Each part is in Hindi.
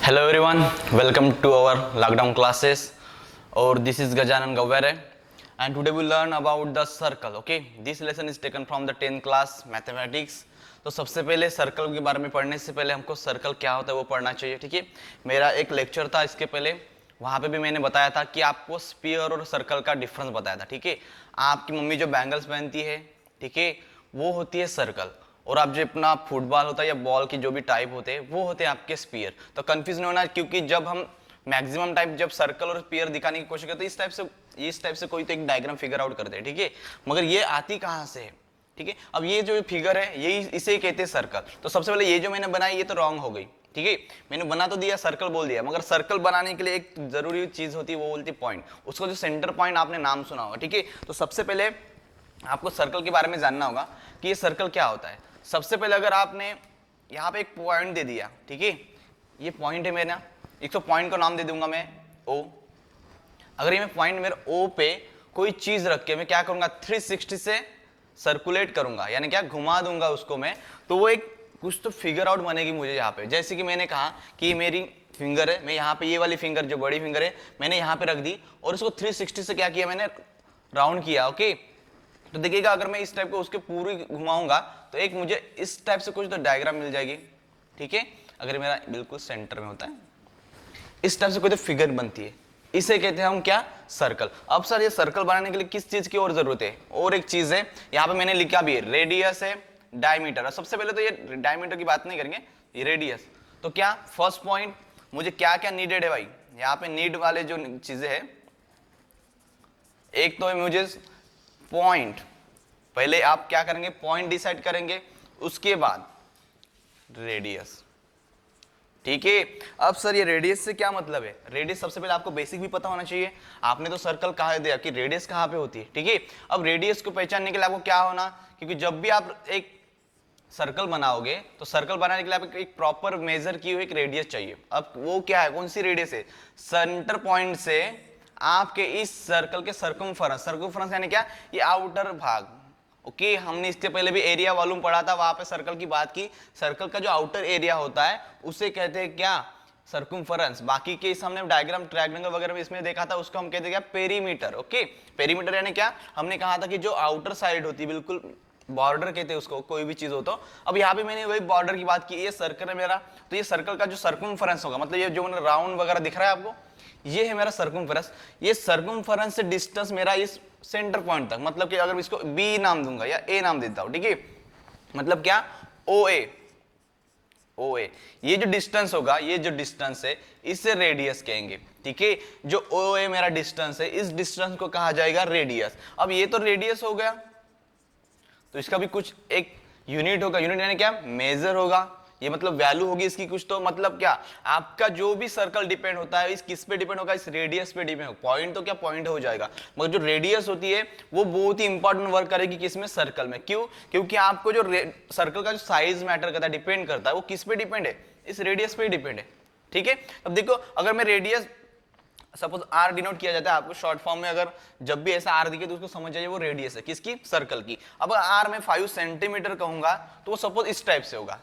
Hello everyone, welcome to our lockdown classes. Or this is Gajanan Gavere, and today we learn about the circle. Okay, this lesson is taken from the 10th class mathematics. तो सबसे पहले सर्कल के बारे में पढ़ने से पहले हमको सर्कल क्या होता है वो पढ़ना चाहिए. ठीक है, मेरा एक लेक्चर था इसके पहले, वहाँ पे भी मैंने बताया था कि आपको स्फीयर और सर्कल का डिफरेंस बताया था. ठीक है, आपकी मम्मी जो बैंगल्स पहनती है, ठीक है, वो होती है सर्कल, और आप जो अपना फुटबॉल होता है या बॉल की जो भी टाइप होते हैं वो होते हैं आपके स्पीयर. तो कंफ्यूज नहीं होना, क्योंकि जब हम मैक्सिमम टाइप जब सर्कल और स्पीयर दिखाने की कोशिश करते हैं इस टाइप से कोई तो एक डायग्राम फिगर आउट करते हैं. ठीक है, मगर ये आती कहाँ से है? ठीक है, अब ये जो फिगर है ये इसे कहते हैं सर्कल. तो सबसे पहले ये जो मैंने बनाई ये तो रॉन्ग हो गई. ठीक है, मैंने बना तो दिया, सर्कल बोल दिया, मगर सर्कल बनाने के लिए एक जरूरी चीज होती है, वो बोलती है पॉइंट. उसको जो सेंटर पॉइंट आपने नाम सुना होगा. ठीक है, तो सबसे पहले आपको सर्कल के बारे में जानना होगा कि ये सर्कल क्या होता है. सबसे पहले अगर आपने यहाँ पे एक पॉइंट दे दिया, ठीक है, ये पॉइंट है मेरा, एक तो पॉइंट को नाम दे दूंगा मैं O. अगर ये मैं पॉइंट मेरे O पे कोई चीज रख के मैं क्या करूंगा, 360 से सर्कुलेट करूंगा, यानी क्या घुमा दूंगा उसको मैं, तो वो एक कुछ तो फिगर आउट बनेगी मुझे यहाँ पे. जैसे कि मैंने कहा कि मेरी फिंगर है, मैं यहाँ पे ये वाली फिंगर जो बड़ी फिंगर है मैंने यहाँ पे रख दी और उसको 360 से क्या किया, मैंने राउंड किया. ओके, तो देखिएगा अगर मैं इस टाइप को उसके पूरी घुमाऊंगा तो एक मुझे इस टाइप से कुछ तो डायग्राम मिल जाएगी. ठीक है, अगर मेरा बिल्कुल सेंटर में होता है इस टाइप से कोई तो फिगर बनती है, इसे कहते हैं हम क्या, सर्कल. अब सर ये सर्कल बनाने के लिए किस चीज की और जरूरत है? और एक चीज है यहाँ पे मैंने लिखा भी है, रेडियस है, डायमीटर. सबसे पहले तो ये डायमीटर की बात नहीं करेंगे, ये रेडियस. तो क्या फर्स्ट पॉइंट मुझे क्या क्या नीडेड है भाई, यहाँ पे नीड वाले जो चीजें है, एक तो है मुझे पॉइंट. पहले आप क्या करेंगे, पॉइंट डिसाइड करेंगे, उसके बाद रेडियस. ठीक है, अब सर ये रेडियस से क्या मतलब है? रेडियस सबसे पहले आपको बेसिक भी पता होना चाहिए. आपने तो सर्कल कहा दिया कि रेडियस कहाँ पे होती है. ठीक है, अब रेडियस को पहचानने के लिए आपको क्या होना, क्योंकि जब भी आप एक सर्कल बनाओगे तो सर्कल बनाने के लिए आपको एक प्रॉपर मेजर की हुई एक रेडियस चाहिए. अब वो क्या है, कौन सी रेडियस है? सेंटर पॉइंट से आपके इस सर्कल के सर्कमफेरेंस यानी क्या, ये आउटर भाग. ओके, हमने इसके पहले भी एरिया वॉल्यूम पढ़ा था, वहां पे सर्कल की बात की. सर्कल का जो आउटर एरिया होता है उसे कहते हैं क्या, सर्कमफेरेंस. बाकी के इस हमने डायग्राम ट्रायंगल वगैरह में इसमें देखा था, उसको हम कहते हैं क्या, पेरीमीटर. ओके, पेरीमीटर यानी क्या, हमने कहा था कि जो आउटर साइड होती है, बिल्कुल बॉर्डर कहते हैं उसको, कोई भी चीज हो तो. अब यहाँ पे मैंने वही बॉर्डर की बात की, ये सर्कल है मेरा, तो ये सर्कल का जो सर्कमफेरेंस होगा, मतलब ये जो मैंने राउंड वगैरह दिख रहा है आपको, ये है मेरा सर्कमफेरेंस. ये सर्कमफेरेंस से डिस्टेंस मेरा इस सेंटर पॉइंट तक, मतलब कि अगर मैं इसको बी नाम दूंगा या ए नाम देता हूं, ठीक है, मतलब क्या, ओ ए, ये जो डिस्टेंस होगा, ये जो डिस्टेंस है इसे रेडियस कहेंगे. ठीक है, जो ओ ए मेरा डिस्टेंस है, इस डिस्टेंस को कहा जाएगा रेडियस. अब ये तो रेडियस हो गया, तो इसका भी कुछ एक यूनिट होगा. यूनिट यानी क्या, मेजर होगा, ये मतलब वैल्यू होगी इसकी कुछ. तो मतलब क्या, आपका जो भी सर्कल डिपेंड होता है इस किस पे डिपेंड होगा, इस रेडियस पे डिपेंड होगा. पॉइंट तो क्या पॉइंट हो जाएगा, मगर जो रेडियस होती है वो बहुत ही इंपॉर्टेंट वर्क करेगी किसमें, सर्कल में. क्यों? क्योंकि आपको जो सर्कल का जो साइज मैटर करता है, डिपेंड करता है, वो किस पे डिपेंड है, इस रेडियस पे डिपेंड है. ठीक है, अब देखो अगर मैं रेडियस सपोज आर डिनोट किया जाता है आपको शॉर्ट फॉर्म में, अगर जब भी ऐसा आर दिखे तो उसको समझ जाइए वो रेडियस है किसकी, सर्कल की. अब आर में 5 सेंटीमीटर कहूंगा तो वो सपोज इस टाइप से होगा.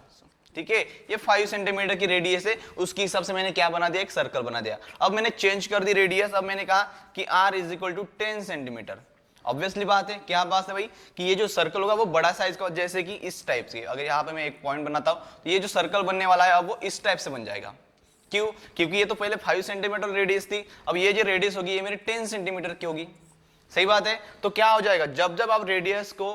ठीक है, ये 5 सेंटीमीटर की रेडियस है, उसके हिसाब से मैंने क्या बना दिया, एक सर्कल बना दिया. अब मैंने चेंज कर दी रेडियस, अब मैंने कहा कि r is equal to 10 centimetre. Obviously बात है, क्या बात है भाई, कि ये जो सर्कल होगा वो बड़ा साइज का, जैसे कि इस टाइप से. अगर यहाँ पे मैं एक पॉइंट बनाता हूँ तो ये जो सर्कल बनने वाला है अब वो इस टाइप से बन जाएगा. क्यों? क्योंकि ये तो पहले 5 सेंटीमीटर रेडियस थी, अब ये जो रेडियस होगी ये मेरी 10 सेंटीमीटर की होगी. सही बात है, तो क्या हो जाएगा, जब जब आप रेडियस को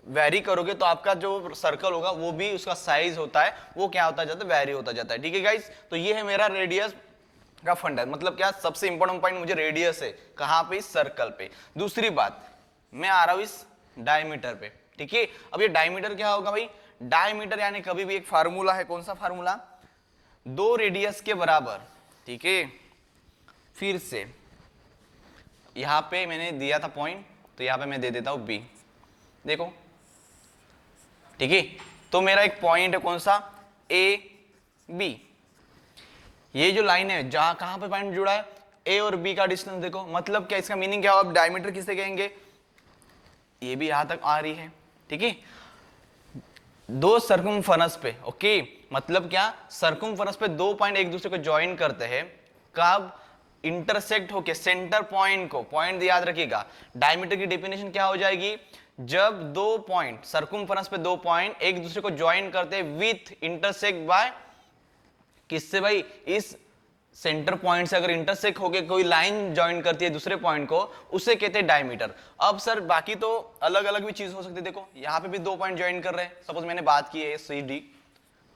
वेरी करोगे तो आपका जो सर्कल होगा वो भी उसका साइज होता है वो क्या होता जाता है, वेरी होता जाता है. ठीक है गाइस, तो ये है मेरा रेडियस का फंडा. मतलब क्या, सबसे इंपॉर्टेंट पॉइंट मुझे रेडियस है, कहां पे, इस सर्कल पे. दूसरी बात, मैं आ रहा हूं इस डायमीटर पे. ठीक है, अब ये डायमीटर क्या होगा भाई, डायमीटर यानी कभी भी एक फार्मूला है, कौन सा फार्मूला, 2 रेडियस के बराबर. ठीक है, फिर से यहां पे मैंने दिया था पॉइंट, तो यहां पे मैं दे देता हूं बी. देखो, ठीक है, तो मेरा एक पॉइंट है कौन सा, ए बी. ये जो लाइन है जहां कहां पे पॉइंट जुड़ा है, ए और बी का डिस्टेंस देखो, मतलब क्या, इसका मीनिंग क्या होगा, डायमीटर किसे कहेंगे, ये भी यहां तक आ रही है. ठीक है, 2 सर्कमफेरेंस पे, ओके, मतलब क्या, सर्कमफेरेंस पे 2 पॉइंट एक दूसरे को ज्वाइन करते हैं, कब इंटरसेक्ट होके सेंटर पॉइंट को, पॉइंट याद रखिएगा, डायमीटर की डेफिनेशन क्या हो जाएगी, जब 2 पॉइंट सर्कमफेरेंस पे 2 पॉइंट एक दूसरे को ज्वाइन करते हैं विथ इंटरसेक्ट बाय किससे भाई, इस सेंटर पॉइंट से अगर इंटरसेक्ट होके कोई लाइन ज्वाइन करती है दूसरे पॉइंट को, उसे कहते हैं डायमीटर। अब सर बाकी तो अलग अलग भी चीज हो सकती है, देखो यहाँ पे भी 2 पॉइंट ज्वाइन कर रहे हैं, सपोज मैंने बात की है सी डी,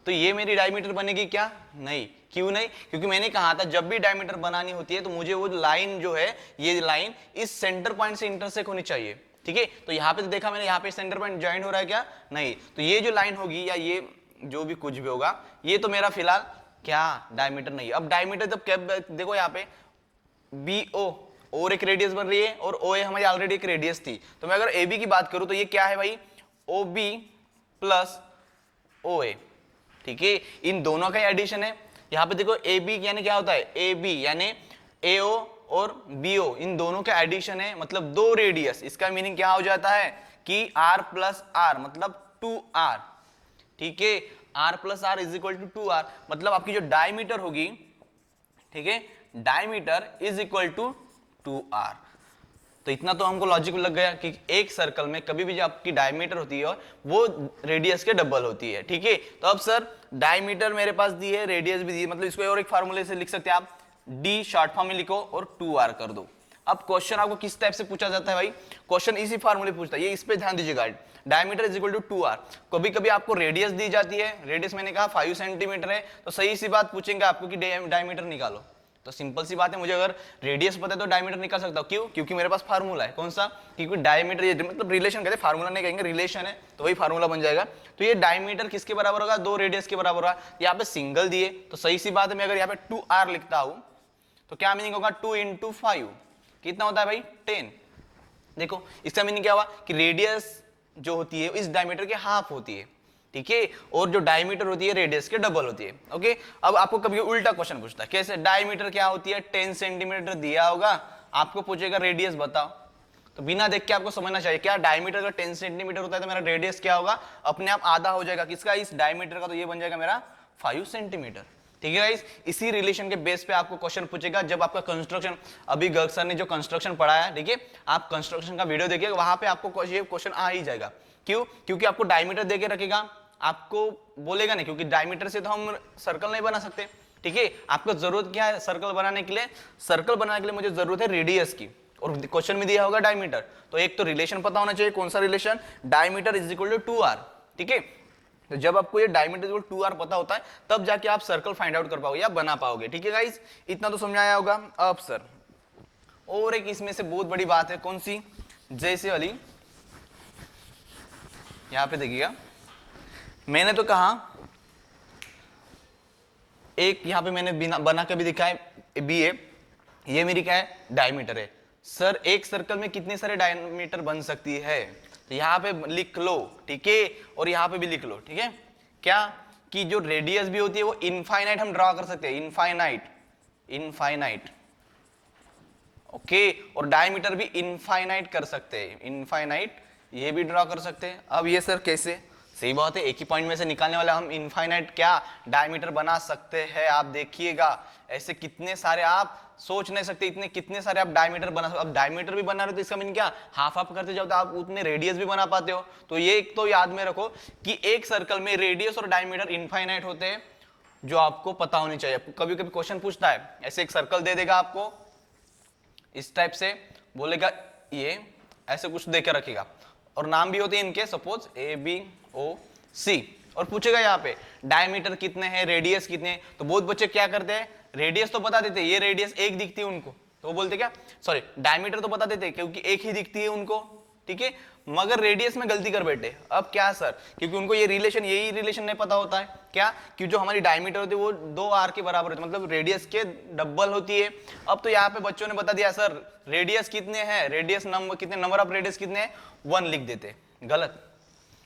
तो ये मेरी डायमीटर बनेगी क्या, नहीं, क्यों नहीं, क्योंकि मैंने कहा था जब भी डायमीटर बनानी होती है तो मुझे वो लाइन जो है, ये लाइन इस सेंटर पॉइंट से इंटरसेक्ट होनी चाहिए, ठीक है। तो यहाँ पे तो देखा मैंने, यहाँ पे सेंटर पॉइंट ज्वाइन हो रहा है क्या, नहीं, तो ये जो लाइन होगी या ये जो भी कुछ भी होगा, ये तो मेरा फिलहाल क्या डायमीटर नहीं है। अब डायमीटर जब क्या, देखो यहाँ पे बी ओ और एक रेडियस बन रही है और ओ ए हमारी ऑलरेडी एक रेडियस थी, तो मैं अगर ए बी की बात करूं तो ये क्या है भाई, ओ बी प्लस ओ ए, ठीक है, इन दोनों का एडिशन है। यहाँ पे देखो ए बी यानी क्या होता है, ए बी यानी ए ओ और बी ओ, इन दोनों का एडिशन है, मतलब 2 रेडियस, इसका मीनिंग क्या हो जाता है कि r प्लस आर मतलब 2r, ठीक है, r plus r is equal to 2r, मतलब आपकी जो डायमीटर होगी, ठीक है, diameter is equal to 2r। तो इतना तो हमको लॉजिक लग गया कि एक सर्कल में कभी भी जो आपकी डायमीटर होती है वो रेडियस के डबल होती है, ठीक है। तो अब सर डायमीटर मेरे पास दी है, रेडियस भी दी है, मतलब इसको और एक फार्मूले से लिख सकते हैं आप, d शॉर्ट फॉर्म में लिखो और 2r कर दो। अब क्वेश्चन आपको किस टाइप से पूछा जाता है भाई, क्वेश्चन इसी फार्मूले पूछता है, ये इस पे ध्यान दीजिएगा, diameter is equal to 2r। कभी कभी आपको रेडियस दी जाती है, रेडियस मैंने कहा 5 सेंटीमीटर है, तो सही सी बात पूछेंगे आपको कि डायमीटर निकालो, तो सिंपल सी बात है, मुझे अगर रेडियस पता है तो डायमीटर निकाल सकता हूं, क्यों, क्योंकि मेरे पास फार्मूला है, कौन सा, क्योंकि डायमीटर ये मतलब रिलेशन कहते हैं, फार्मूला नहीं कहेंगे, रिलेशन है, तो वही फार्मूला बन जाएगा। तो ये डायमीटर किसके बराबर होगा, 2 रेडियस के बराबर होगा। यहाँ पे सिंगल दिए तो सही सी बात है, मैं अगर यहाँ पे 2r लिखता हूं तो क्या मीनिंग होगा, 2 × 5 कितना होता है भाई, 10। देखो इसका मीनिंग क्या हुआ कि रेडियस जो होती है इस डायमीटर के हाफ होती है, ठीक है, और जो डायमीटर होती है रेडियस के डबल होती है, ओके। अब आपको कभी उल्टा क्वेश्चन पूछता है, कैसे, डायमीटर क्या होती है, 10 सेंटीमीटर दिया होगा, आपको पूछेगा रेडियस बताओ, तो बिना देख के आपको समझना चाहिए क्या, डायमीटर अगर 10 सेंटीमीटर होता है तो मेरा रेडियस क्या होगा, अपने आप आधा हो जाएगा किसका, इस डायमीटर का, तो ये बन जाएगा मेरा 5 सेंटीमीटर, ठीक है गाइस। इसी रिलेशन के बेस पे आपको क्वेश्चन पूछेगा जब आपका कंस्ट्रक्शन, अभी गर्ग सर ने जो कंस्ट्रक्शन पढ़ाया है, ठीक है, आप कंस्ट्रक्शन का वीडियो देखिए, वहां पे आपको ये क्वेश्चन आ ही जाएगा। क्यों, क्योंकि आपको डायमीटर देके रखेगा, आपको बोलेगा नहीं, क्योंकि डायमीटर से तो हम सर्कल नहीं बना सकते, ठीक है, आपको जरूरत क्या है सर्कल बनाने के लिए, सर्कल बनाने के लिए मुझे जरूरत है रेडियस की, और क्वेश्चन में दिया होगा डायमीटर, तो एक तो रिलेशन पता होना चाहिए, कौन सा relation, diameter is equal to 2r, ठीक है। तो जब आपको ये diameter is equal to 2r पता होता है तब जाके आप सर्कल फाइंड आउट कर पाओगे या बना पाओगे, ठीक है गाइस, इतना तो समझ आया होगा। अब सर और एक इसमें से बहुत बड़ी बात है, कौन सी, जैसे वाली, यहां पे देखिएगा, मैंने तो कहा एक यहां पे मैंने बना के भी दिखा है, बी ए, ये मेरी क्या है, डायमीटर है। सर एक सर्कल में कितने सारे डायमीटर बन सकती है, तो यहां पे लिख लो, ठीक है, और यहां पे भी लिख लो, ठीक है, क्या कि जो रेडियस भी होती है वो इनफाइनाइट हम ड्रॉ कर सकते हैं, इनफाइनाइट, ओके, और डायमीटर भी इनफाइनाइट कर सकते हैं, इनफाइनाइट ये भी ड्रॉ कर सकते हैं। अब ये सर कैसे, सही बात है, एक ही पॉइंट में से निकालने वाला हम इनफाइनाइट क्या डायमीटर बना सकते हैं, आप देखिएगा, ऐसे कितने सारे आप सोच नहीं सकते, इतने कितने सारे आप डायमीटर बना सकते। अब डायमीटर भी बना रहे हो तो इसका मीनिंग क्या, हाफ हाफ करते जाओ तो आप उतने रेडियस भी बना पाते हो। तो ये एक तो याद में रखो कि एक सर्कल में रेडियस और डायमीटर इनफाइनाइट होते हैं, जो आपको पता होनी चाहिए। कभी कभी क्वेश्चन पूछता है, ऐसे एक सर्कल दे देगा आपको इस टाइप से, बोलेगा ये ऐसे कुछ देकर रखेगा, और नाम भी होते हैं इनके, सपोज ए बी ओ सी, और पूछेगा यहाँ पे डायमीटर कितने हैं, रेडियस कितने हैं। तो बहुत बच्चे क्या करते हैं, रेडियस तो बता देते हैं, ये रेडियस एक दिखती है उनको, तो वो बोलते क्या, सॉरी डायमीटर तो बता देते हैं क्योंकि एक ही दिखती है उनको, ठीक है, मगर रेडियस में गलती कर बैठे। अब क्या सर, क्योंकि उनको ये रिलेशन, यही रिलेशन नहीं पता होता है, क्या कि जो हमारी डायमीटर होती है वो 2r के बराबर होती है, मतलब रेडियस के डबल होती है। अब तो यहाँ पे बच्चों ने बता दिया सर रेडियस कितने हैं, रेडियस नंबर कितने, नंबर ऑफ रेडियस कितने हैं, 1 लिख देते, गलत।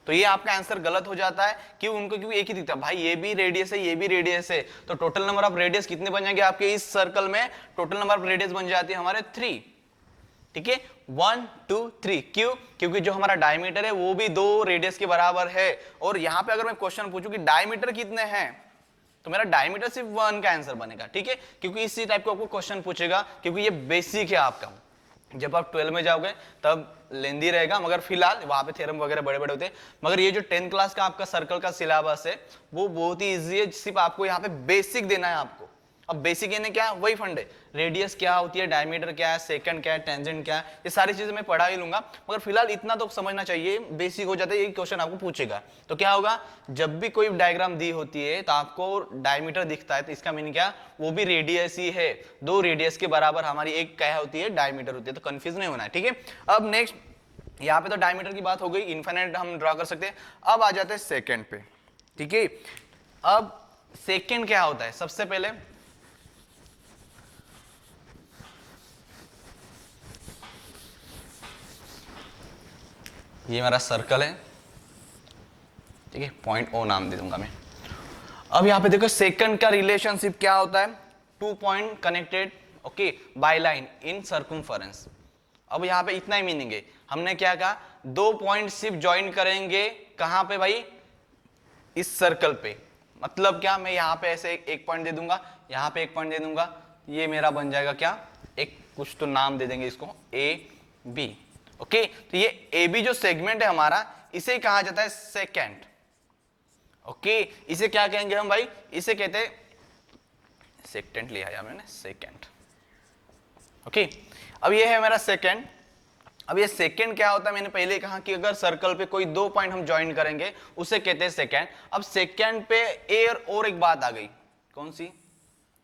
तो ये आपका आंसर गलत हो जाता है, कि उनको क्योंकि एक ही दिखता है, भाई ये भी रेडियस है ये भी रेडियस है, तो टोटल नंबर ऑफ रेडियस कितने बन जाएंगे आपके इस सर्कल में, टोटल नंबर ऑफ रेडियस बन जाती है हमारे 3, ठीक है, 1 2 3। क्यों? क्योंकि जो हमारा डायमीटर है वो भी 2 रेडियस के बराबर है। और यहां पे अगर मैं क्वेश्चन पूछूं कि डायमीटर कितने हैं, तो मेरा डायमीटर सिर्फ 1 का आंसर बनेगा, ठीक है, क्योंकि इसी टाइप का आपको क्वेश्चन पूछेगा, क्योंकि ये बेसिक है आपका। जब आप 12 में जाओगे तब लेंदी रहेगा, मगर फिलहाल वहां पे थ्योरम वगैरह बड़े बड़े होते हैं। मगर ये जो 10th क्लास का आपका सर्कल का सिलेबस है वो बहुत ही इजी है, सिर्फ आपको यहाँ पे बेसिक देना है आपको। अब बेसिक यानी क्या? वही फंड है, रेडियस क्या होती है, डायमीटर क्या है, सेकंड क्या है, टेंजेंट क्या है, ये सारी चीजें मैं पढ़ा ही लूंगा। मगर फिलहाल इतना तो समझना चाहिए, बेसिक हो जाता है, ये क्वेश्चन आपको पूछेगा। तो क्या होगा, जब भी कोई डायग्राम दी होती है तो आपको डायमीटर दिखता है, तो इसका मीनिंग क्या? वो भी रेडियस ही है, 2 रेडियस के बराबर हमारी एक क्या होती है? डायमीटर होती है। तो कंफ्यूज नहीं होना है, ठीक है। अब नेक्स्ट, यहाँ पे तो डायमीटर की बात हो गई, इनफाइनाइट हम ड्रॉ कर सकते हैं। अब आ जाते हैं सेकेंड पे, ठीक है। अब सेकेंड क्या होता है? सबसे पहले ये मेरा सर्कल है, ठीक है, पॉइंट ओ नाम दे दूंगा मैं। अब यहां पे देखो सेकंड का रिलेशनशिप क्या होता है? 2 point connected, okay, by line in circumference. अब यहां पे इतना ही मीनिंग है, हमने क्या कहा? 2 पॉइंट सिर्फ ज्वाइन करेंगे, कहां पे भाई? इस सर्कल पे। मतलब क्या, मैं यहां पे ऐसे एक पॉइंट दे दूंगा, यहां पे एक पॉइंट दे दूंगा, ये मेरा बन जाएगा क्या? एक कुछ तो नाम दे देंगे इसको, ए बी, ओके। तो ये ए बी जो सेगमेंट है हमारा, इसे कहा जाता है सेकेंड, ओके। इसे क्या कहेंगे हम भाई? इसे कहते हैं सेकेंड, लिया है मैंने सेकेंड, ओके। अब ये है मेरा सेकेंड। अब ये सेकेंड क्या होता है? मैंने पहले कहा कि अगर सर्कल पे कोई 2 पॉइंट हम ज्वाइन करेंगे उसे कहते हैं सेकेंड। अब सेकेंड पे और एक बात आ गई, कौन सी?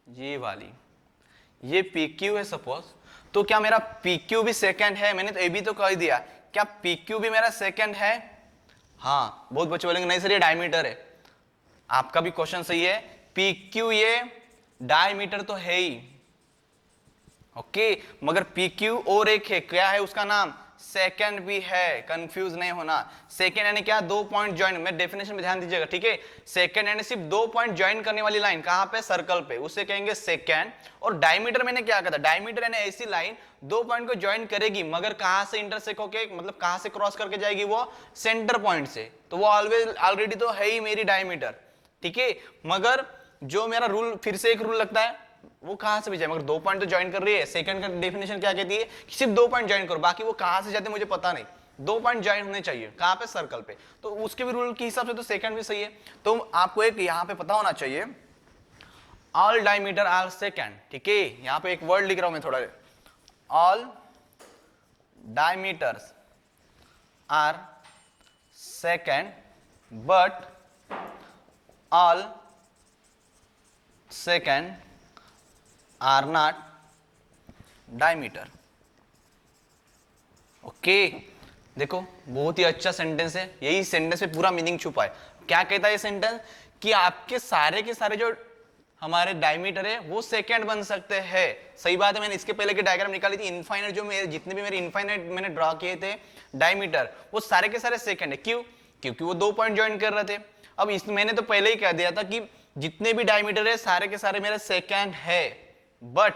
ये वाली, ये पी क्यू है सपोज, तो क्या मेरा पी क्यू भी सेकेंड है? मैंने तो ए बी तो कह दिया, क्या पी क्यू भी मेरा सेकेंड है? हाँ, बहुत बच्चे बोलेंगे नहीं सर ये डायमीटर है। आपका भी क्वेश्चन सही है, पी क्यू ये डायमीटर तो है ही, ओके, मगर पी क्यू और एक है, क्या है उसका नाम? सेकेंड भी है, कंफ्यूज नहीं होना। सेकेंड यानी क्या? 2 पॉइंट ज्वाइन, मैं डेफिनेशन में ध्यान दीजिएगा, ठीक है। सेकेंड यानी सिर्फ 2 पॉइंट ज्वाइन करने वाली लाइन, कहां पे? सर्कल पे, उसे कहेंगे सेकेंड। और डायमीटर मैंने क्या कहा था? डायमीटर यानी ऐसी लाइन 2 पॉइंट को ज्वाइन करेगी, मगर कहां से इंटरसेक्ट होके, मतलब कहां से क्रॉस करके जाएगी? वो सेंटर पॉइंट से। तो वो ऑलरेडी तो है ही मेरी डायमीटर, ठीक है। मगर जो मेरा रूल, फिर से एक रूल लगता है, वो कहां से भी जाए, मगर 2 पॉइंट तो ज्वाइन कर रही है। सेकंड का डेफिनेशन क्या कहती है? कि सिर्फ 2 पॉइंट ज्वाइन करो, बाकी वो कहां से जाते मुझे पता नहीं, 2 पॉइंट ज्वाइन होने चाहिए, कहां पे? सर्कल पे। तो उसके भी रूल के हिसाब से तो सेकंड भी सही है। तो आपको एक यहां पे पता होना चाहिए, ऑल डायमीटर आर सेकंड, ठीक है। यहां पे एक वर्ड लिख रहा हूं मैं थोड़ा, all diameters are secant but all secant are not diameter, okay. देखो बहुत ही अच्छा सेंटेंस है, यही सेंटेंस में पूरा मीनिंग छुपा है। क्या कहता है ये सेंटेंस? कि आपके सारे के सारे जो हमारे डायमीटर है वो सेकंड बन सकते हैं। सही बात है, मैंने इसके पहले की डायग्राम निकाली थी, इनफाइनाइट जो मेरे जितने भी मेरे इनफाइनाइट मैंने ड्रॉ किए थे डायमीटर, वो सारे के सारे सेकंड है। क्यों? क्योंकि वो 2 पॉइंट ज्वाइन कर रहे थे। अब इस मैंने तो पहले ही कह दिया था कि जितने भी डायमीटर है सारे के सारे मेरे सेकंड है, बट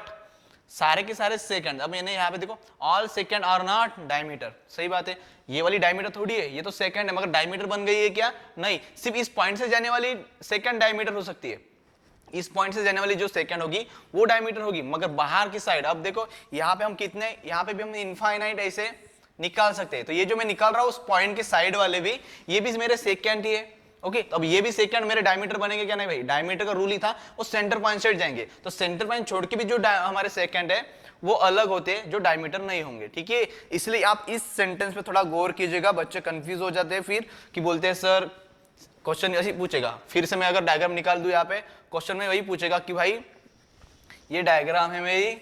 सारे के सारे सेकंड। अब मैंने यहाँ पे देखो, all secant are not diameter, सही बात है, ये वाली डायमीटर थोड़ी है, ये तो सेकंड है, मगर डायमीटर बन गई है क्या? नहीं, सिर्फ इस पॉइंट से जाने वाली सेकंड डायमीटर हो सकती है, इस पॉइंट से जाने वाली जो सेकंड होगी वो डायमीटर होगी, मगर बाहर की साइड, अब देखो यहाँ पे हम कितने, यहाँ पे भी हम इनफाइनाइट ऐसे निकाल सकते हैं। तो ये जो मैं निकाल रहा हूँ उस पॉइंट के साइड वाले भी, ये भी मेरे सेकंड ही है, ओके। तो अब ये भी सेकंड मेरे डायमीटर बनेंगे क्या? नहीं भाई, डायमीटर का रूल ही था वो सेंटर पॉइंट से जाएंगे, तो सेंटर पॉइंट छोड़ के भी जो हमारे सेकंड है वो अलग होते हैं, जो डायमीटर नहीं होंगे, ठीक है। इसलिए आप इस सेंटेंस पे थोड़ा गौर कीजिएगा, बच्चे कंफ्यूज हो जाते हैं फिर कि बोलते हैं सर क्वेश्चन ऐसे पूछेगा। फिर से मैं अगर डायग्राम निकाल दूं, यहाँ पे क्वेश्चन में वही पूछेगा कि भाई ये डायग्राम है मेरी,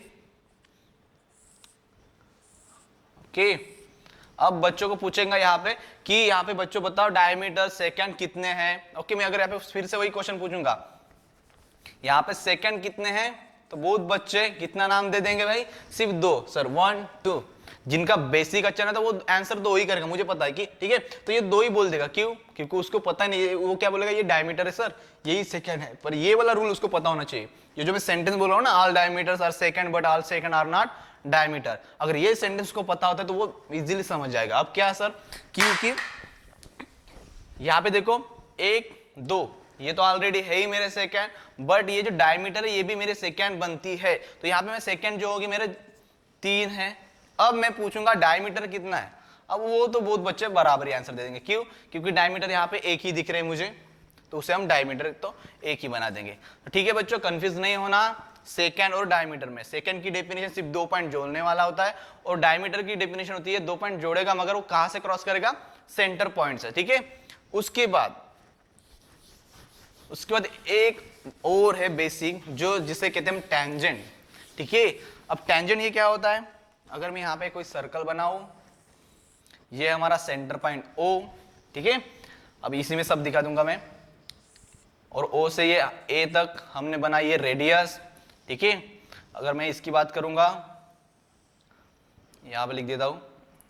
ओके। अब बच्चों को पूछेगा यहाँ पे कि यहाँ पे बच्चों बताओ डायमीटर सेकंड कितने हैं, ओके। मैं अगर यहाँ पे फिर से वही क्वेश्चन पूछूंगा, यहाँ पे सेकंड कितने हैं, तो बहुत बच्चे कितना नाम दे देंगे भाई? सिर्फ 2, सर 1 2। जिनका बेसिक अच्छा ना तो वो आंसर 2 ही करेगा, मुझे पता है कि ठीक है, तो ये 2 ही बोल देगा। क्यों? क्योंकि उसको पता नहीं, वो क्या बोलेगा, ये डायमीटर है सर, यही सेकंड है। पर ये वाला रूल उसको पता होना चाहिए। ये जो मैं सेंटेंस बोल रहा हूँ ना, all diameters are secant but all secant are not diameter, अगर ये सेंटेंस को पता होता है तो वो इजीली समझ जाएगा। अब क्या है सर, क्योंकि यहाँ पे देखो 1 2 ये तो ऑलरेडी है ही मेरे सेकंड, बट ये जो डायमीटर है ये भी मेरे सेकंड बनती है, तो यहाँ पे मैं सेकंड जो होगी मेरे 3 है। अब मैं पूछूंगा डायमीटर कितना है, अब वो तो बहुत बच्चे बराबर ही आंसर दे देंगे। क्यों? क्योंकि डायमीटर यहाँ पे एक ही दिख रहे हैं मुझे, तो उसे हम डायमीटर तो एक ही बना देंगे। तो ठीक है बच्चों, कंफ्यूज नहीं होना सेकंड और डायमीटर में। सेकंड की डेफिनेशन सिर्फ 2 पॉइंट जोड़ने वाला होता है, और डायमीटर की डेफिनेशन होती है 2 पॉइंट जोड़ेगा, मगर वो कहां से क्रॉस करेगा, सेंटर पॉइंट से। ठीक है, उसके बाद एक और है बेसिक, जो जिसे कहते हैं टेंजेंट। ठीक है, अब टेंजेंट ये क्या होता है, अगर मैं यहाँ पे कोई सर्कल बनाऊं, ये हमारा सेंटर पॉइंट O, ठीक है, अब इसी में सब दिखा दूंगा मैं, और O से ये A तक हमने बनाई ये रेडियस। ठीक है, अगर मैं इसकी बात करूंगा, यहां पे लिख देता हूं,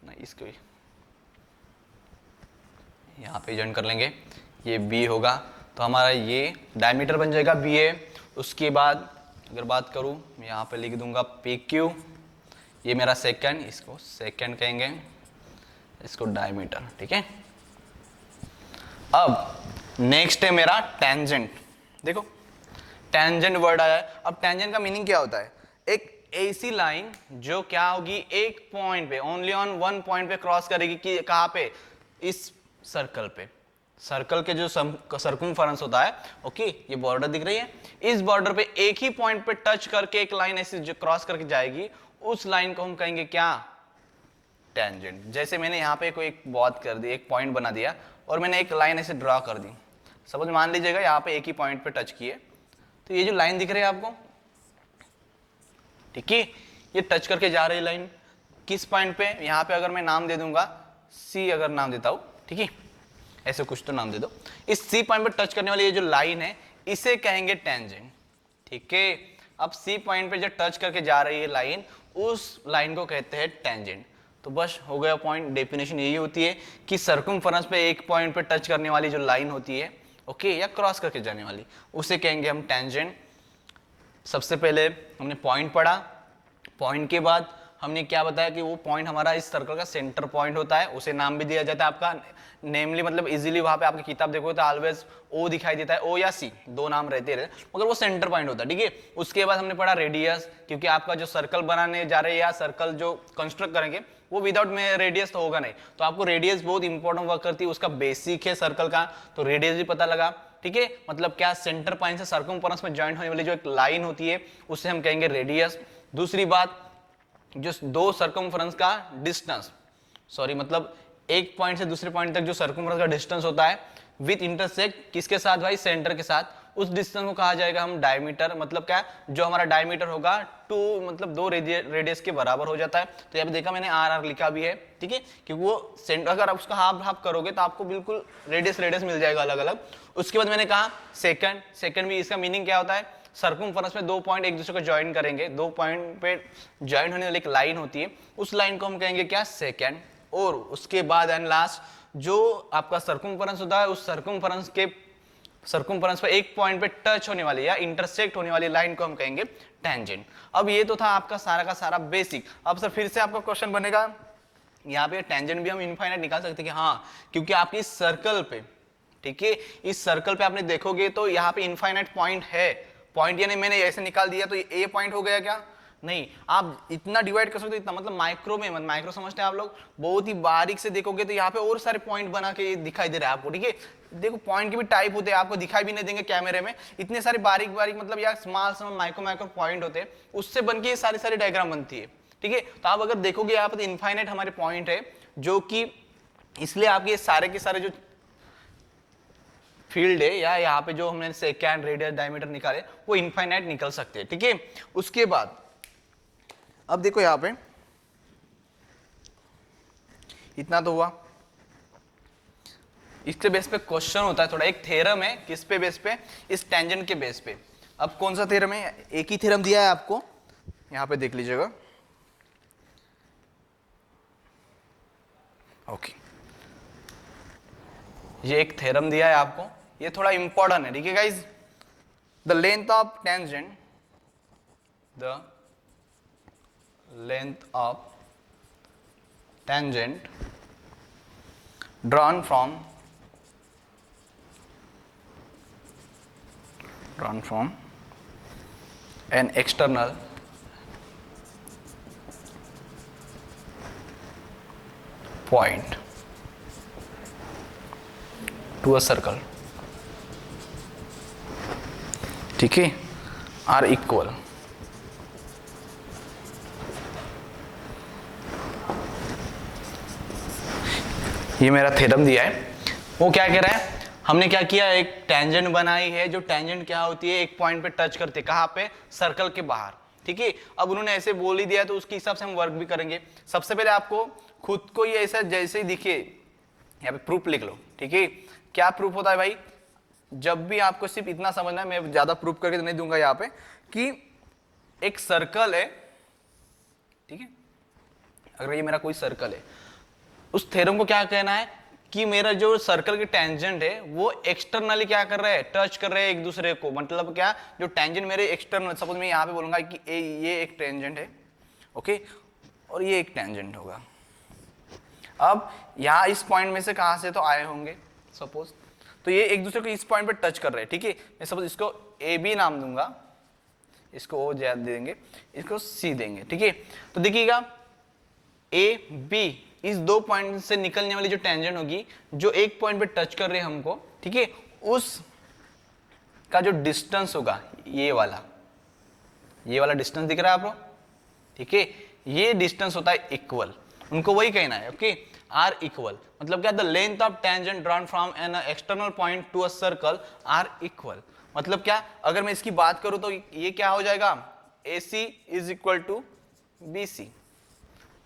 नहीं इसको यहां पे जॉइन कर लेंगे, ये B होगा, तो हमारा ये डायमीटर बन जाएगा BA। उसके बाद अगर बात करूं, यहाँ पे लिख दूंगा PQ, ये मेरा सेकंड, इसको सेकंड कहेंगे, इसको डायमीटर। ठीक है, अब नेक्स्ट है मेरा टेंजेंट। देखो टेंजेंट वर्ड आया है। अब टेंजेंट का मीनिंग क्या होता है, एक ऐसी लाइन जो क्या होगी, एक पॉइंट पे, ओनली ऑन वन पॉइंट पे क्रॉस करेगी, कि कहां पे, इस सर्कल पे। सर्कल के जो सर्कमफरेंस होता है, ओके, ये बॉर्डर दिख रही है, इस बॉर्डर पे एक ही पॉइंट पे टच करके एक लाइन ऐसे जो क्रॉस करके जाएगी, उस लाइन को हम कहेंगे क्या, टेंजेंट। जैसे मैंने यहाँ पे कोई एक बात कर दी, एक पॉइंट बना दिया, और मैंने एक लाइन ऐसे ड्रॉ कर दी, सपोज मान लीजिएगा यहाँ पे एक ही पॉइंट पे टच किए, तो ये जो लाइन दिख रही है आपको, ठीक है, ये टच करके जा रही लाइन किस पॉइंट पे, यहाँ पे अगर मैं नाम दे दूंगा C, अगर नाम देता हूं, ठीक है, ऐसे कुछ तो नाम दे दो, इस C पॉइंट पे टच करने वाली ये जो लाइन है, इसे कहेंगे टेंजेंट। ठीक है, अब C पॉइंट पे जो टच करके जा रही है लाइन, उस लाइन को कहते हैं टेंजेंट। तो बस हो गया पॉइंट। डेफिनेशन यही होती है कि सर्कमफरेंस पे एक पॉइंट पे टच करने वाली जो लाइन होती है, ओके, या क्रॉस करके जाने वाली, उसे कहेंगे हम टेंजेंट। सबसे पहले हमने पॉइंट पढ़ा, पॉइंट के बाद हमने क्या बताया कि वो पॉइंट हमारा इस सर्कल का सेंटर पॉइंट होता है, उसे नाम भी दिया जाता है आपका, नेमली मतलब इजीली वहां पे आपकी किताब देखो तो ऑलवेज O दिखाई देता है, O या C, 2 नाम रहते रहे, मगर वो सेंटर पॉइंट होता है। ठीक है, उसके बाद हमने पढ़ा रेडियस, क्योंकि आपका जो सर्कल बनाने जा रहे हैं या सर्कल जो कंस्ट्रक्ट करेंगे वो विदाउट में रेडियस तो होगा नहीं, तो आपको रेडियस बहुत इंपॉर्टेंट वर्क करती है, उसका बेसिक है सर्कल का, तो रेडियस भी पता लगा। ठीक है, मतलब क्या, सेंटर पॉइंट से सर्कमफरेंस में ज्वाइंट होने वाली जो एक लाइन होती है उसे हम कहेंगे रेडियस। दूसरी बात, जो 2 सर्कमफरेंस का डिस्टेंस, सॉरी मतलब एक पॉइंट से दूसरे पॉइंट तक जो सर्कमफरेंस का डिस्टेंस होता है विथ इंटरसेक्ट किसके साथ भाई, सेंटर के साथ, उस डिस्टेंस को कहा जाएगा हम डायमीटर। मतलब क्या, जो हमारा डायमीटर होगा 2 मतलब 2 रेडियस के बराबर हो जाता है। तो यहाँ पे देखा मैंने RR लिखा भी है, ठीक है, क्योंकि वो सेंटर, अगर आप उसका हाफ करोगे तो आपको बिल्कुल रेडियस मिल जाएगा अलग अलग। उसके बाद मैंने कहा सेकंड भी, इसका मीनिंग क्या होता है, सर्कमफरेंस में 2 पॉइंट एक दूसरे को ज्वाइन करेंगे, 2 पॉइंट पे ज्वाइन होने वाली एक लाइन होती है, उस लाइन को हम कहेंगे क्या, सेकंड। और उसके बाद एंड लास्ट, जो आपका सर्कमफरेंस होता है, उस सर्कमफरेंस पे एक पॉइंट पे टच होने वाली या इंटरसेक्ट होने वाली लाइन को हम कहेंगे टेंजेंट। अब ये तो था आपका सारा का सारा बेसिक। अब सर फिर से आपका क्वेश्चन बनेगा, यहाँ पे टेंजेंट भी हम इनफाइनाइट निकाल सकते हैं कि हाँ, क्योंकि आपकी इस सर्कल पे, ठीक है, इस सर्कल पे आपने देखोगे तो यहाँ पे इनफाइनाइट पॉइंट है, पॉइंट यानी मैंने ऐसे निकाल दिया तो ये A पॉइंट हो गया क्या, नहीं, आप इतना डिवाइड कर सकते हो, इतना मतलब माइक्रो में, माइक्रो समझते हैं आप लोग, बहुत ही बारीक से देखोगे तो यहाँ पे और सारे पॉइंट बना के दिखाई दे रहा है आपको। ठीक है, देखो पॉइंट के भी टाइप होते हैं, आपको दिखाई भी नहीं देंगे कैमरे में, इतने सारे बारीक मतलब या स्मॉल माइक्रो पॉइंट होते हैं, उससे बन के सारी डायग्राम बनती है। ठीक है, तो आप अगर देखोगे यहाँ पे इनफाइनाइट हमारे पॉइंट है, जो कि इसलिए आपके ये सारे के सारे जो फील्ड है या यहाँ पे जो हमने सेकंड, रेडियस, डायमीटर निकाले वो इनफाइनाइट निकल सकते हैं। ठीक है, उसके बाद अब देखो यहाँ पे इतना तो हुआ, इसके बेस पे क्वेश्चन होता है थोड़ा, एक थ्योरम है, किस पे बेस पे, इस टेंजेंट के बेस पे। अब कौन सा थ्योरम है, एक ही थ्योरम दिया है आपको, यहाँ पे देख लीजिएगा, ओके, ये एक थ्योरम दिया है आपको, ये थोड़ा इंपॉर्टेंट है, ठीक है guys. The length of tangent, the length of tangent drawn from an external point to a circle, ठीक है, आर इक्वल, ये मेरा थ्योरम दिया है। वो क्या कह रहा है, हमने क्या किया, एक टेंजेंट बनाई है, जो टेंजेंट क्या होती है, एक पॉइंट पे टच करते, कहाँ पे, सर्कल के बाहर, ठीक है। अब उन्होंने ऐसे बोल ही दिया तो उसके हिसाब से हम वर्क भी करेंगे। सबसे पहले आपको खुद को ये ऐसा जैसे ही दिखे, यहाँ पे प्रूफ लिख लो, ठीक है। क्या प्रूफ होता है भाई, जब भी आपको सिर्फ इतना समझना है, मैं ज्यादा प्रूफ करके तो नहीं दूंगा यहाँ पे, कि एक सर्कल है, ठीक है, अगर ये मेरा कोई सर्कल है, उस थ्योरम को क्या कहना है कि मेरा जो सर्कल की टेंजेंट है वो एक्सटर्नली क्या कर रहा है, टच कर रहे हैं एक दूसरे को। मतलब क्या, जो टेंजेंट मेरे एक्सटर्नल, सपोज मैं यहाँ पे बोलूंगा कि ये एक टेंजेंट है, ओके, और ये एक टेंजेंट होगा। अब यहाँ इस पॉइंट में से कहाँ से तो आए होंगे सपोज, तो ये एक दूसरे को इस पॉइंट पे टच कर रहे हैं, ठीक है। मैं सपोज इसको ए बी नाम दूंगा, इसको ओ दे देंगे, इसको सी देंगे, ठीक है। तो देखिएगा ए बी, इस दो पॉइंट से निकलने वाली जो टेंजेंट होगी, जो एक पॉइंट पे टच कर रहे हैं हमको, ठीक है, उस का जो डिस्टेंस होगा, ये वाला डिस्टेंस दिख रहा है आपको, ठीक है, ये डिस्टेंस होता है इक्वल, उनको वही कहना है, ओके, आर इक्वल। मतलब क्या, the length of tangent drawn from an external point to a circle are equal. मतलब क्या, अगर मैं इसकी बात करूं तो ये क्या हो जाएगा, AC is equal to BC,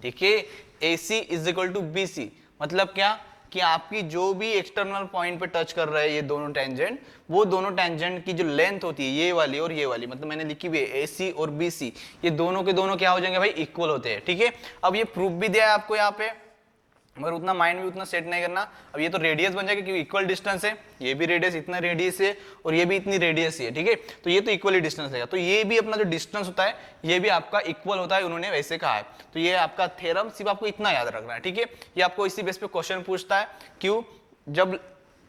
ठीक है, AC is equal to BC। मतलब क्या कि आपकी जो भी एक्सटर्नल पॉइंट पे टच कर रहे हैं ये दोनों टेंजेंट, वो दोनों टेंजेंट की जो लेंथ होती है, ये वाली और ये वाली, मतलब मैंने लिखी हुई है AC और BC, ये दोनों के दोनों क्या हो जाएंगे भाई, इक्वल होते हैं, ठीक है। अब ये प्रूफ भी दिया है आपको यहाँ पे, मगर उतना माइंड भी उतना सेट नहीं करना। अब ये तो रेडियस बन जाएगा क्योंकि इक्वल डिस्टेंस है, ये भी रेडियस इतना रेडियस है और ये भी इतनी रेडियस है, ठीक है, तो ये तो इक्वली डिस्टेंस रहेगा। तो ये भी अपना जो डिस्टेंस होता है ये भी आपका इक्वल होता है, उन्होंने वैसे कहा है। तो ये आपका थ्योरम, सिर्फ आपको इतना याद रखना है, ठीक है। ये आपको इसी बेस पे क्वेश्चन पूछता है, क्यों, जब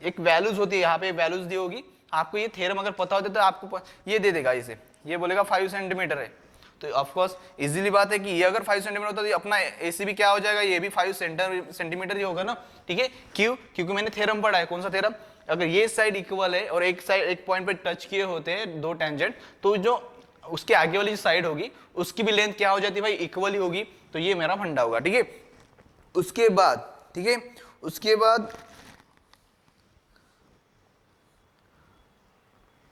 एक वैल्यूज होती है, यहाँ पे वैल्यूज दी होगी, आपको ये थ्योरम अगर पता होता है तो आपको ये दे देगा, इसे ये बोलेगा 5 सेंटीमीटर है, तो ऑफकोर्स इजीली बात है कि ये अगर 5 सेंटीमीटर होता है तो अपना AC भी क्या हो जाएगा, ये भी 5 सेंटीमीटर ही होगा ना, ठीक है। क्यों, क्योंकि मैंने थ्योरम पढ़ा है, कौन सा थ्योरम, अगर ये साइड इक्वल है और एक साइड एक पॉइंट पे टच किए होते हैं दो टेंजेंट, तो जो उसके आगे वाली साइड होगी उसकी भी लेंथ क्या हो जाती है भाई, इक्वल ही होगी। तो ये मेरा फंडा होगा, ठीक है। उसके बाद, ठीक है, उसके बाद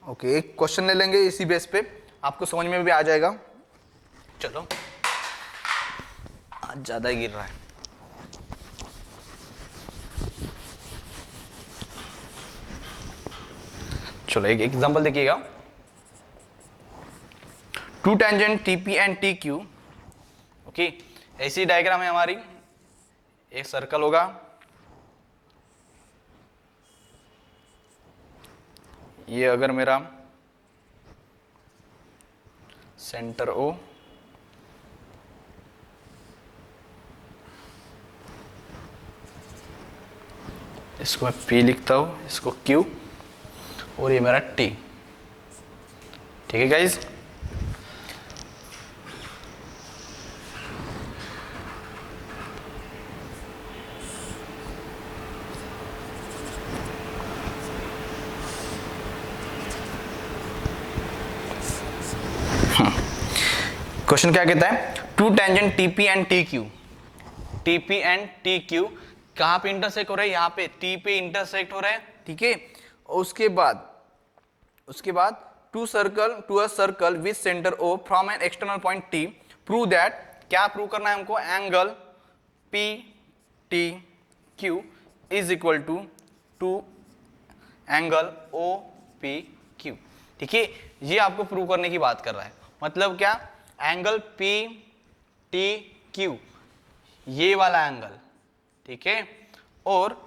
ओके, एक क्वेश्चन ले लेंगे इसी बेस पे, आपको समझ में भी आ जाएगा। चलो, आज ज्यादा गिर रहा है, चलो एक एग्जांपल देखिएगा। Two tangent TP and TQ, okay, ऐसी डायग्राम है हमारी, एक सर्कल होगा, ये अगर मेरा सेंटर O, इसको मैं P लिखता हूं, इसको Q, और ये मेरा T, ठीक है गाइज। क्वेश्चन क्या कहता है, two tangent TP and TQ, TP and TQ कहां पे इंटरसेक्ट हो रहा है, यहाँ पे T पे इंटरसेक्ट हो रहा है, ठीक है। और उसके बाद to a circle with centre O from an external point T, prove that, क्या प्रूव करना है हमको, angle PTQ is equal to angle OPQ, ठीक है। ये आपको प्रूव करने की बात कर रहा है। मतलब क्या, एंगल PTQ, ये वाला एंगल, ठीक है, और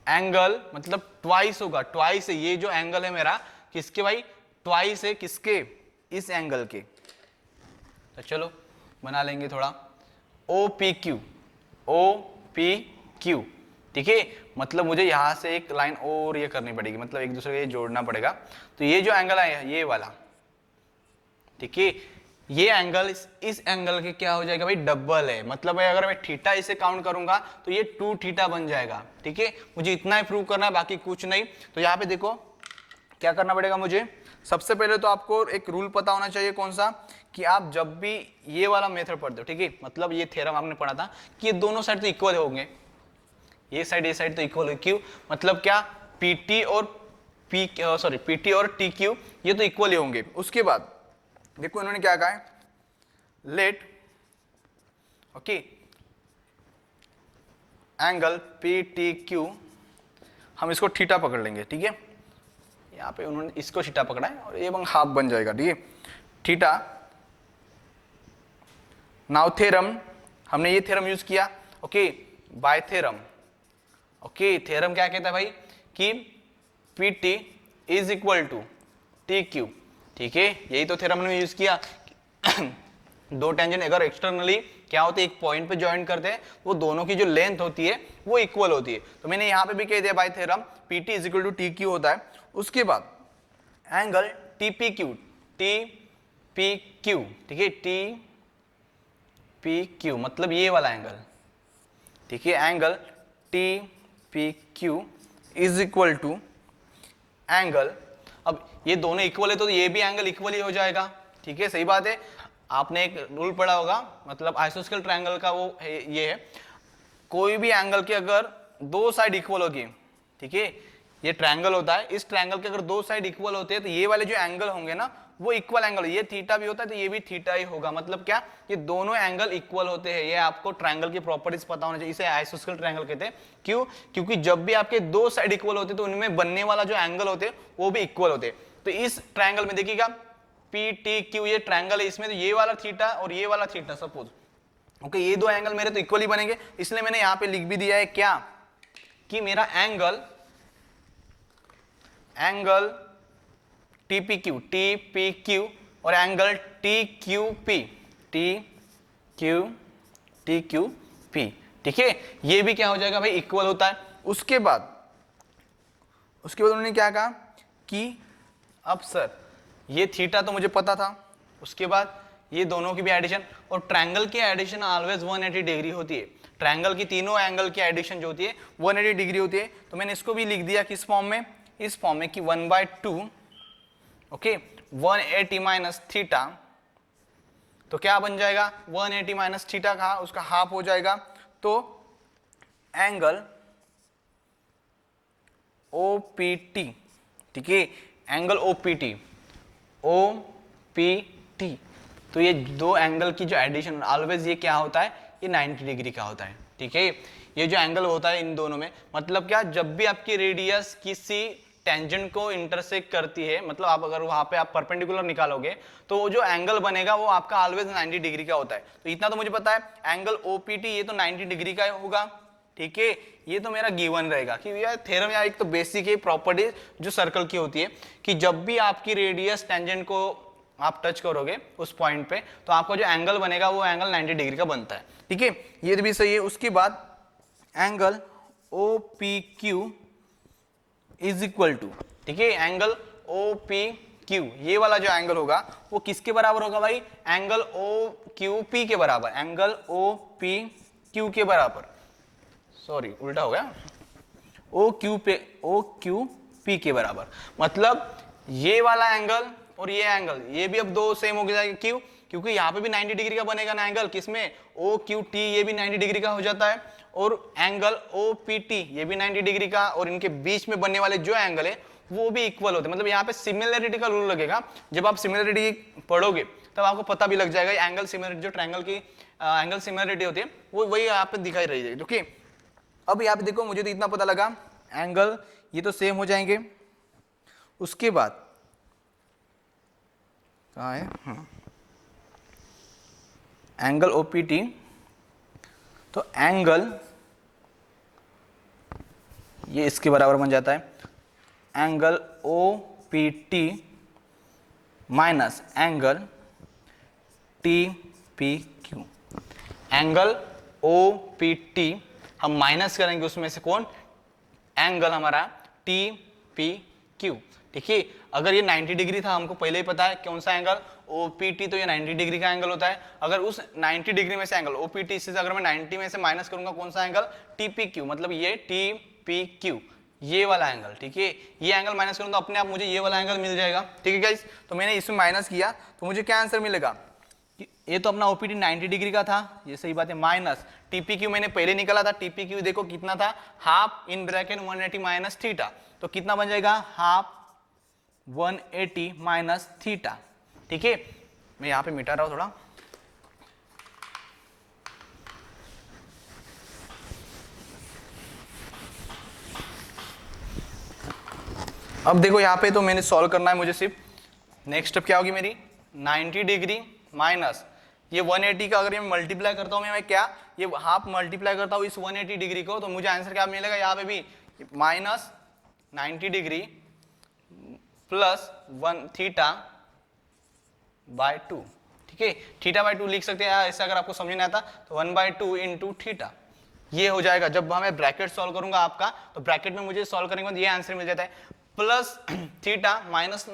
एंगल मतलब ट्वाइस होगा, ट्वाइस है ये जो एंगल है मेरा किसके भाई, ट्वाइस है किसके, इस एंगल के। तो चलो बना लेंगे थोड़ा, O P Q, O P Q, ठीक है, मतलब मुझे यहां से एक लाइन और ये करनी पड़ेगी, मतलब एक दूसरे को जोड़ना पड़ेगा। तो ये जो एंगल है ये वाला, ठीक है, ये एंगल इस एंगल के क्या हो जाएगा भाई, डबल है, मतलब अगर मैं थीटा इसे काउंट करूंगा तो ये 2 थीटा बन जाएगा, ठीक है, मुझे इतना ही प्रूव करना है, बाकी कुछ नहीं। तो यहाँ पे देखो क्या करना पड़ेगा मुझे, सबसे पहले तो आपको एक रूल पता होना चाहिए, कौन सा, कि आप जब भी ये वाला मेथड पढ़ते हो, ठीक है, मतलब ये थ्योरम आपने पढ़ा था कि ये दोनों साइड तो इक्वल होंगे, ये साइड तो इक्वल है, क्यों, मतलब क्या, पीटी और पीटी और टी क्यू ये तो इक्वल ही होंगे। उसके बाद देखो इन्होंने क्या कहा है, let okay angle P T Q, हम इसको थीटा पकड़ लेंगे, ठीक है, यहाँ पे उन्होंने इसको थीटा पकड़ा है और ये हाफ बन जाएगा, ठीक है, थीटा। नाउ थ्योरम, हमने ये थ्योरम यूज किया, okay, by theorem, okay, theorem क्या कहता है भाई कि P T is equal to T Q, ठीक है, यही तो थ्योरम हमने यूज किया। दो टेंजेंट अगर एक्सटर्नली क्या होते हैं, एक पॉइंट पे ज्वाइन करते हैं, वो दोनों की जो लेंथ होती है वो इक्वल होती है। तो मैंने यहाँ पे भी कह दिया by theorem P T is equal to T Q होता है। उसके बाद एंगल टी पी क्यू, ठीक है, टी पी क्यू मतलब ये वाला एंगल, ठीक है, angle T P Q is equal to angle, अब ये दोनों इक्वल है तो ये भी एंगल इक्वल ही हो जाएगा, ठीक है, सही बात है। आपने एक रूल पढ़ा होगा, मतलब आइसोस्केल ट्रायंगल का, वो है ये है, कोई भी एंगल के अगर दो साइड इक्वल होगी, ठीक है, ये ट्रायंगल होता है, इस ट्रायंगल के अगर दो साइड इक्वल होते हैं तो ये वाले जो एंगल होंगे ना वो इक्वल एंगल, ये थीटा भी होता है तो ये भी थीटा ही होगा, मतलब क्या, ये दोनों एंगल इक्वल होते हैं। ये आपको ट्रायंगल की प्रॉपर्टीज पता होना चाहिए, इसे आइसोस्केल ट्रायंगल कहते हैं। क्यों, क्योंकि जब भी आपके दो साइड इक्वल होते हैं तो उनमें बनने वाला जो एंगल होते हैं वो भी इक्वल होते हैं। तो इस ट्रायंगल में देखिएगा पी टी क्यू, ये ट्रायंगल है, इसमें तो ये वाला थीटा और ये वाला थीटा सपोज, ओके, ये दो एंगल मेरे तो इक्वल ही बनेंगे, इसलिए मैंने यहां पे लिख भी दिया है क्या, कि मेरा एंगल टी पी क्यू और एंगल टी क्यू पी, ठीक है, ये भी क्या हो जाएगा भाई, इक्वल होता है। उसके बाद उन्होंने क्या कहा कि अब सर ये थीटा तो मुझे पता था, उसके बाद ये दोनों की भी एडिशन, और ट्रायंगल की एडिशन ऑलवेज 180 डिग्री होती है, ट्रायंगल की तीनों एंगल की एडिशन जो होती है 180 डिग्री होती है। तो मैंने इसको भी लिख दिया किस फॉर्म में, इस फॉर्म में कि 1/2 ओके 180 माइनस थीटा, तो क्या बन जाएगा 180 माइनस थीटा का उसका हाफ हो जाएगा, तो एंगल OPT, ठीक है, एंगल OPT, तो ये दो एंगल की जो एडिशन ऑलवेज ये क्या होता है, ये 90 डिग्री का होता है, ठीक है, ये जो एंगल होता है इन दोनों में, मतलब क्या, जब भी आपकी रेडियस किसी टेंजेंट को इंटरसेक्ट करती है, मतलब आप अगर वहां पे आप परपेंडिकुलर निकालोगे तो वो जो एंगल बनेगा वो आपका ऑलवेज 90 डिग्री का होता है। तो इतना तो मुझे पता है, एंगल OPT ये तो 90 डिग्री का होगा, ठीक है, ये तो मेरा गिवन रहेगा कि यार थ्योरम, या एक तो बेसिक है प्रॉपर्टी जो सर्कल की होती है कि जब भी आपकी रेडियस टेंजेंट को आप टच करोगे उस पॉइंट पे तो आपका जो एंगल बनेगा वो एंगल 90 डिग्री का बनता है, ठीक है, ये भी सही है। उसके बाद angle OPQ is equal to, ठीक है, एंगल OPQ ये वाला जो एंगल होगा वो किसके बराबर होगा भाई, एंगल OQP के बराबर, एंगल OPQ के बराबर, सॉरी उल्टा हो गया, OQP के बराबर, मतलब ये वाला एंगल और ये एंगल ये भी अब दो सेम हो जाएगा, क्यों, क्योंकि यहाँ पे भी 90 डिग्री का बनेगा ना एंगल, किसमें OQT ये भी 90 डिग्री का हो जाता है, और एंगल OPT ये भी 90 डिग्री का, और इनके बीच में बनने वाले जो एंगल है वो भी इक्वल होते हैं, मतलब यहाँ पे सिमिलरिटी का रूल लगेगा। जब आप सिमिलरिटी पढ़ोगे तब आपको पता भी लग जाएगा एंगल सिमिलरिटी, जो ट्रायंगल की एंगल सिमिलरिटी होती है वो वही यहाँ पे दिखाई रही है, ओके। अब यहाँ पे देखो मुझे तो इतना पता लगा, एंगल ये तो सेम हो जाएंगे। उसके बाद कहाँ है, एंगल OPT, तो एंगल ये इसके बराबर बन जाता है angle OPT minus angle TPQ। Angle OPT हम माइनस करेंगे उसमें से कौन, एंगल हमारा TPQ। ठीक है, अगर ये 90 डिग्री था, हमको पहले ही पता है कौन सा एंगल OPT, तो ये 90 डिग्री का एंगल होता है। अगर उस 90 डिग्री में से एंगल OPT से अगर मैं 90 में से माइनस करूंगा कौन सा एंगल, TPQ, मतलब ये TPQ ये वाला एंगल। ठीक है, ये एंगल माइनस करूंगा तो अपने आप मुझे ये वाला एंगल मिल जाएगा। ठीक है गाइस, तो मैंने इसमें माइनस किया तो मुझे क्या आंसर मिलेगा, ये तो अपना OPT 90 डिग्री का था, ये सही बात है, माइनस TPQ मैंने पहले निकाला था, TPQ देखो कितना था, half in bracket 180 minus theta, तो कितना बन जाएगा, हाफ 180 माइनस थीटा। ठीक है, मैं यहाँ पे मिटा रहा हूँ थोड़ा। अब देखो यहाँ पे तो मैंने सॉल्व करना है मुझे सिर्फ, नेक्स्ट स्टेप क्या होगी मेरी, 90 डिग्री माइनस ये 180 का अगर ये मल्टीप्लाई करता हूँ मैं क्या, ये हाफ मल्टीप्लाई करता हूँ इस 180 डिग्री को, तो मुझे आंसर क्या मिलेगा, यहाँ पे भी minus 90 degree plus 1 theta by 2। ठीक है, थीटा बाय 2 लिख सकते हैं, ऐसा अगर आपको समझ नहीं आता तो 1/2 इंटू थीटा ये हो जाएगा। जब मैं ब्रैकेट सॉल्व करूंगा आपका, तो ब्रैकेट में मुझे सॉल्व करने के बाद ये आंसर मिल जाता है, plus theta minus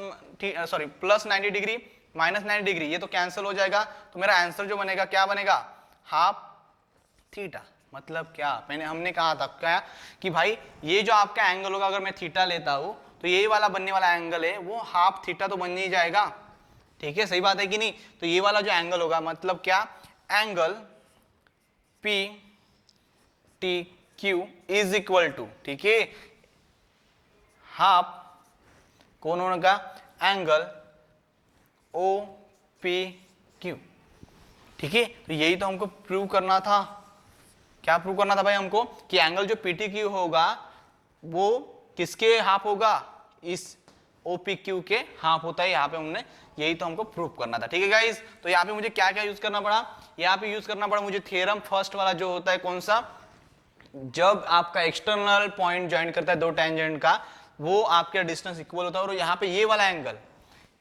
sorry plus 90 degree minus 90 degree, ये तो कैंसिल हो जाएगा, तो मेरा आंसर जो बनेगा क्या बनेगा, हाफ थीटा। मतलब क्या, हमने कहा था क्या कि भाई ये जो आपका एंगल होगा, अगर मैं थीटा लेता हूं तो यही वाला बनने वाला एंगल है वो हाफ थीटा तो बन नहीं जाएगा। ठीक है, सही बात है कि नहीं, तो ये वाला जो एंगल होगा मतलब क्या, angle PTQ is equal to, ठीक है, हाफ कौन होगा, एंगल OPQ। ठीक है, तो यही तो हमको प्रूव करना था। क्या प्रूव करना था भाई हमको, कि एंगल जो PTQ होगा वो किसके हाफ होगा, इस OPQ के हाफ होता है, यहाँ पे हमने यही तो हमको प्रूव करना था। ठीक है गाइस, तो यहाँ पे मुझे क्या क्या यूज करना पड़ा, यहाँ पे यूज करना पड़ा मुझे थ्योरम फर्स्ट वाला जो होता है कौन सा, जब आपका एक्सटर्नल पॉइंट ज्वाइन करता है दो टेंजेंट का, वो आपके डिस्टेंस इक्वल होता है, और यहाँ पे ये वाला एंगल,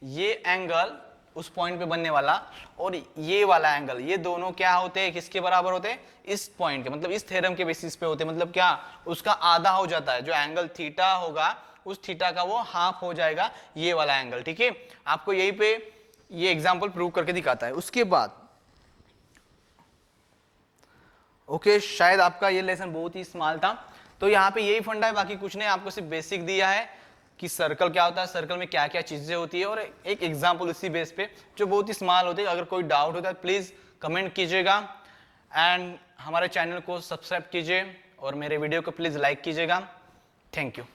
ये एंगल उस पॉइंट पे बनने वाला और ये वाला एंगल, ये दोनों क्या होते हैं, किसके बराबर होते हैं, इस पॉइंट के, मतलब इस थ्योरम के बेसिस पे होते हैं, मतलब क्या, उसका आधा हो जाता है, जो एंगल थीटा होगा उस थीटा का वो हाफ हो जाएगा ये वाला एंगल। ठीक है, आपको यहीं पे ये एग्जांपल प्रूव करके दिखाता है। उसके बाद ओके, शायद आपका ये लेसन बहुत ही स्मॉल था, तो यहाँ पे यही फंडा है, बाकी कुछ नहीं, आपको सिर्फ बेसिक दिया है कि सर्कल क्या होता है, सर्कल में क्या क्या चीजें होती है, और एक एग्जांपल उसी बेस पे जो बहुत ही स्मॉल होती है। अगर कोई डाउट होता है प्लीज कमेंट कीजिएगा, एंड हमारे चैनल को सब्सक्राइब कीजिए और मेरे वीडियो को प्लीज लाइक कीजिएगा। Thank you.